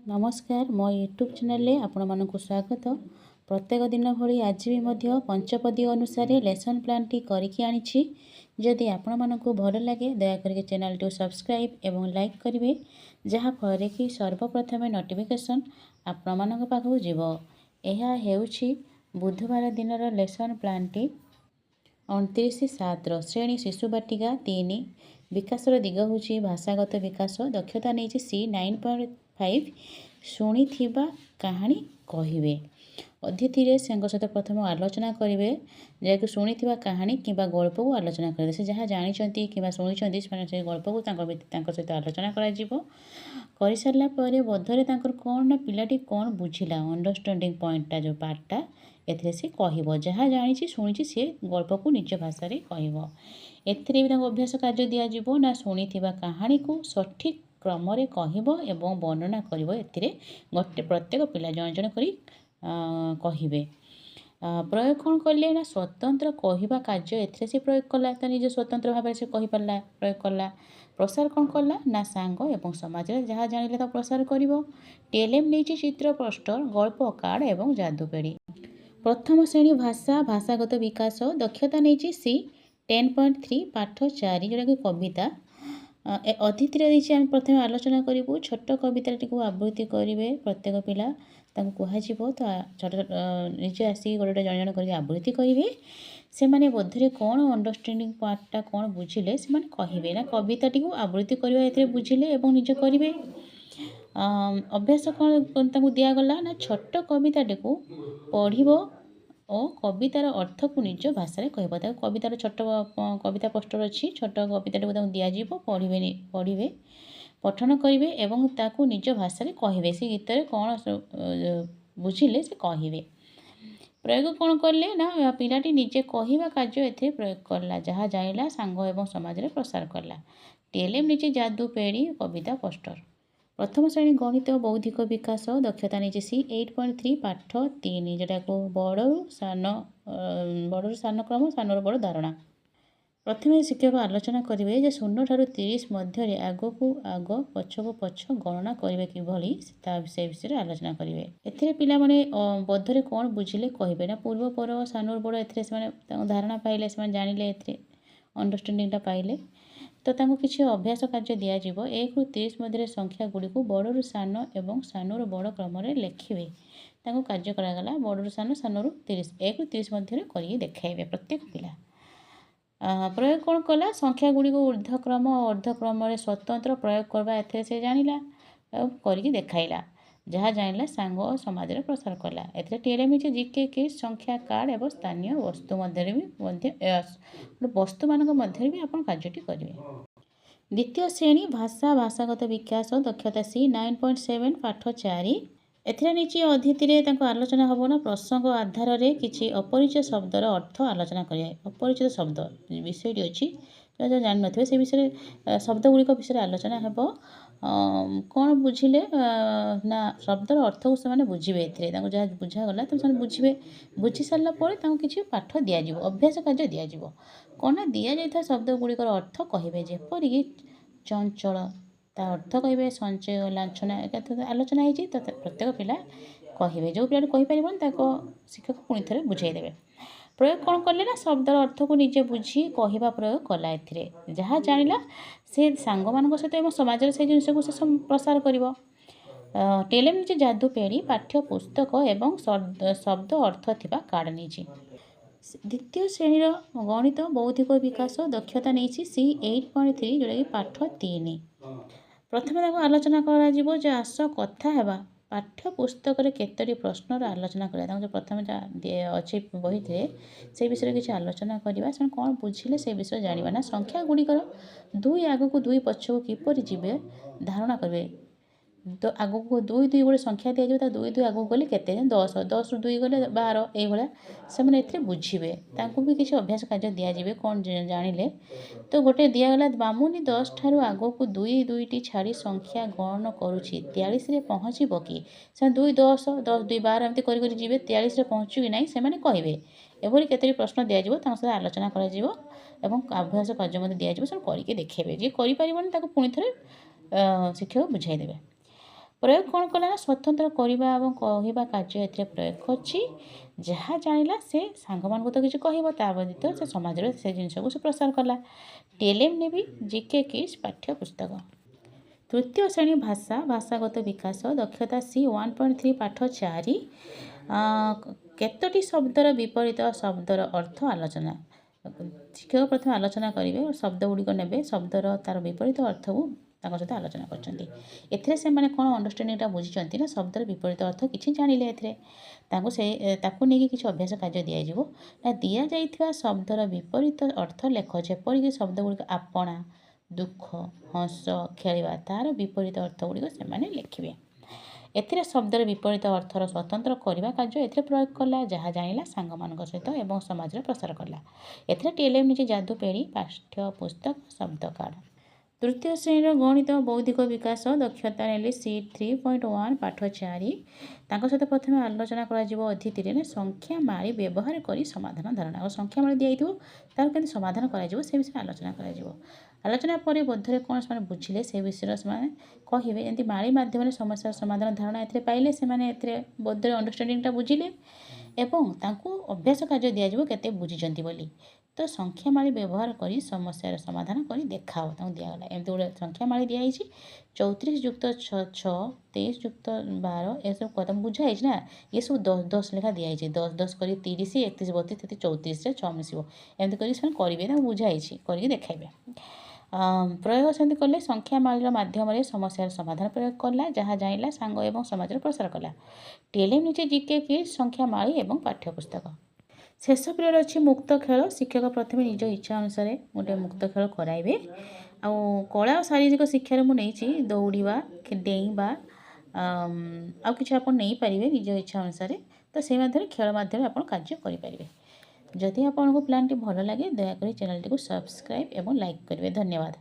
नमस्कार मो YouTube channel आपण मानक स्वागत। प्रत्येक दिन भली आज भी मध्य पंचपदी अनुसार लेसन प्लान टी करके आनी। जदि आपण मानक भल लगे दयाकर चैनल टी सब्सक्राइब एवं लाइक करेंगे, जहाँफल कि सर्वप्रथम नोटिफिकेशन आपण मानक पाखु जीव। यह हेउछि बुधवार दिन लेसन प्लान टी 29/7 श्रेणी शिशु बाटिका 3 विकास दिग हूँ भाषागत विकास दक्षता नहीं सी 9.5 शुणी कहानी कहे अतिथि सहित प्रथम आलोचना करेंगे जैक शुणी कहानी कि गल्प को आलोचना करेंगे से जहाँ जानते कि शुणी से गल्प को सहित आलोचना कर सारा बोधरे कौन ना पिलाटी कौन बुझिला अंडरस्टैंडिंग पॉइंटा जो पार्टा एथे से कह जहाँ जानी शुणी सी गल्प को निज भाषा कह एथिरे भी अभ्यास कार्य दिज्व ना शुणी कहानी को सठिक क्रम कह एवं वर्णना कर गोटे प्रत्येक पिला जन जन करी कहे प्रयोग कौन कले ना स्वतंत्र कहवा कार्य एथिरे से प्रयोग कला तो निज स्वतंत्र भाव से कही पारा प्रयोग कला। प्रसार कौन कला ना सांग एवं समाज जहाँ जानिले तो प्रसार कर। टेलेम नहीं चित्र पोस्टर गल्प कार्ड एवं जादूपेड़ी। प्रथम श्रेणी भाषा भाषागत विकास दक्षता नहीं सी 10.3 पाठ 4 जोटा कि कविता अतिथि आम प्रथम आलोचना करूँ छोट कविता टी आवृत्ति करेंगे प्रत्येक पिला कह तो छोट निजे आसिक गोटे जन जन कर आवृत्ति करेंगे से मैंने बोधरे कौन अंडरस्टैंडिंग पार्टा कौन बुझिले से कहे ना कविता टी आवृत्ति करवा बुझिले और निजे करेंगे। अभ्यास कौन दिगला ना छोट कविता टी पढ़ और कवितार अर्थ को निज भाषा कह कवितार छोट कविता पोस्टर अच्छी छोट कविता दिज्व पढ़े पठन करेंगे एवं ताकू निज भाषा कहे से गीत कौन बुझिले से कहे। प्रयोग कौन कले ना पिलाटी निजे कहवा कार्य ए प्रयोग कला जहाँ जाइला सांग एवं समाज रे प्रसार कला। टेलेम निजे जादू पेड़ी कविता पोस्टर। प्रथम श्रेणी गणित बौद्धिक विकास दक्षता नहीं सी 8.3 पाठ 3 जोटा को बड़ू सान क्रम सान बड़ धारणा। प्रथम शिक्षक आलोचना करेंगे जे 0 ठारू 30 मध्य आग को आग पछ को पछ गणना करेंगे किभली से विषय आलोचना करेंगे। एथिरे पिला माने बोधरे कौन बुझिले कहे ना पूर्व पर सान बड़ ए धारणा पाइले से जानिले एथिरे अंडरस्टैंडिंगटा पाइले तो किसी अभ्यास कार्य दिज्व 1 ରୁ 30 मध्य संख्या गुड़ी को बड़ू सान एवं सानू बड़ क्रम लेखिए कार्य करागला बड़ू सान सानू 30 1 ରୁ 30 मध्य कर देखाइबे प्रत्येक पिला। प्रयोग कौन कला संख्या गुड़ी को ऊर्ध्वक्रम और अर्धक्रम स्वतंत्र प्रयोग करवा ए से जानिला करके देखाइला जहाँ जानिला सांग और समाज रे प्रसार कला। एथे टेलेम जीके के संख्या कार्ड एवं स्थानीय वस्तु मध्य भी वस्तु मान मध्य भी आप कार्यटी करेंगे। द्वितीय श्रेणी भाषा भाषागत विकास दक्षता सी 9.7 पाठ 4 एथिरे नीचे अतिथि आलोचना हम ना प्रसंग आधार में किसी अपरिचित शब्दर अर्थ आलोचना करें। अपरिचित शब्द विषयटी अच्छी जो जान थे से विषय शब्द गुड़िक विषय आलोचना हे कौन बुझिले ना शब्दर अर्थ को से बुझे जहाँ बुझागला तो बुझे बुझी सारापर किसी पाठ दिज्व अभ्यास कार्य दिज्व कौन ना दि जाता शब्द गुड़िकर अर्थ कहे जेपरिक चंचल ता अर्थ कहे संचय लाछना एक आलोचना होती तो प्रत्येक पिला कहे जो पिला कहीपर शिक्षक पुणी थे बुझेदेवे। प्रयोग कौन कले ना शब्दर अर्थ को निजे बुझी कहवा प्रयोग कला ए जहाँ जानिला से सांग मान सहित समाज से जिन को से प्रसार कर। टेलेम निजे जादू पेड़ी पाठ्य पुस्तक एवं शब्द अर्थ थिबा कार्ड नहीं। द्वितीय श्रेणी गणित बौद्धिक विकास दक्षता नहीं सी 8.3 जोटा कि पाठ 3 प्रथम आलोचना कर आस कथा हेबा पाठ्य पुस्तक केतोटी प्रश्नर आलोचना करा जो प्रथम अच्छे बही थे से विषय किसी आलोचना करवा से कौन बुझिले से विषय जाना ना संख्या गुड़िकर 2 आग को 2 पछ को किपर जीवे धारणा करेंगे तो आग को 2 2 गोटे संख्या दिज्व 2 2 आग गले के 10 10 ରୁ 2 गले 12 ये से बुझे भी किसी अभ्यास कार्य दिज्वे कौन जानिले तो गोटे दिगला बामुनी 10 ठारू आग को 2 2 छाड़ी संख्या गणन करुच्ची 43 रे पहुँचब कि से 2 10 10 2 12 एमती कर 43 रे पहुँचू कि ना से कहे एभली केतोटी प्रश्न दिज्व सहित आलोचना कर अभ्यास कार्य दिज्व सब करके देखेबे जे करि परिबनि ताको पुणी थे शिक्षक बुझाईदेवे। प्रयोग कौन कला ना स्वतंत्र करवा और कहवा कार्य ए प्रयोग करछि जहाँ जानिला से सांग मान तो किसी कह व्यतीत से समाज से जिनस को से प्रसार कला। टीएलएम ने भी जीके किड्स पाठ्य पुस्तक। तृतीय श्रेणी भाषा भाषागत विकास दक्षता सी 1.3 पाठ 4 केतोटी शब्दर विपरीत शब्दर अर्थ आलोचना। शिक्षक प्रथम आलोचना करेंगे और शब्द गुड़िक ने शब्दर तार विपरीत अर्थ को सहित आलोचना कर कौन अंडरस्टांडिंगटा बुझी ना शब्दर विपरीत अर्थ किसी जानिले किसी अभ्यास कार्य दिज्व ना दि जा शब्दर विपरीत अर्थ लेख जेपरिक शब्द गुड़िक आपणा दुख हस खेलिबा तार विपरीत अर्थ गुड़िक से लिखे। एथिरे शब्दर विपरीत अर्थर स्वतंत्र करने कार्य एथिरे प्रयोग कला जहाँ जानिला सांग मान सहित एवं समाज प्रसार कला। एथिरे टीएलएम निजे जादू पेढ़ी पाठ्य पुस्तक शब्द कार्ड। तृतीय श्रेणी गणित बौद्धिक विकास दक्षता ने सी 3.1 पाठ 4 सहित प्रथम आलोचना कर संख्या मारी व्यवहार कर समाधान धारणा और संख्या मारी दिखाई तार के समाधान कर विषय आलोचना कर आलोचना पर बोधरे कौन से बुझिले से विषय से कहे एमती माड़ी मध्यम समस्या समाधान धारणा ए पाइले से बोधरे अंडरस्टांडिंगटा बुझिले एवं तांको अभ्यास कार्य दिज्व केते बुझीचंती बोली तो संख्या माड़ी व्यवहार कर समस्या समाधान कर देखाओ दिगला एमती गोटे संख्या माड़ी दिखाई 34 युक्त 6 23 युक्त 12 ये सब कदम बुझाई ना ये सब 10 लेखा दिखाई 10 कर 30 31 32 34 6 मिसो एमती करेंगे बुझाई कर देखाइबे। प्रयोग सेमती कले संख्या मालीर माध्यम समस्या समाधान प्रयोग कला जहाँ जानिला सांग एवं समाज प्रसार कला। टीएलएम निजे जीके किड्स संख्या माली एवं पाठ्यपुस्तक। शेष पिरियड अच्छी मुक्त खेल शिक्षक प्रथम निज इच्छा अनुसार गोटे मुक्त खेल कराइबे कला और शारीरिक शिक्षार मुझे दौड़ा डेइबा आ कि आप नहीं पारे निज इच्छा अनुसार तो से मध्य खेल मध्यम आप कार्य करेंगे। जदि आपको प्लान टी भल लगे दयाकोरी चैनल टी को सब्सक्राइब और लाइक करेंगे। धन्यवाद।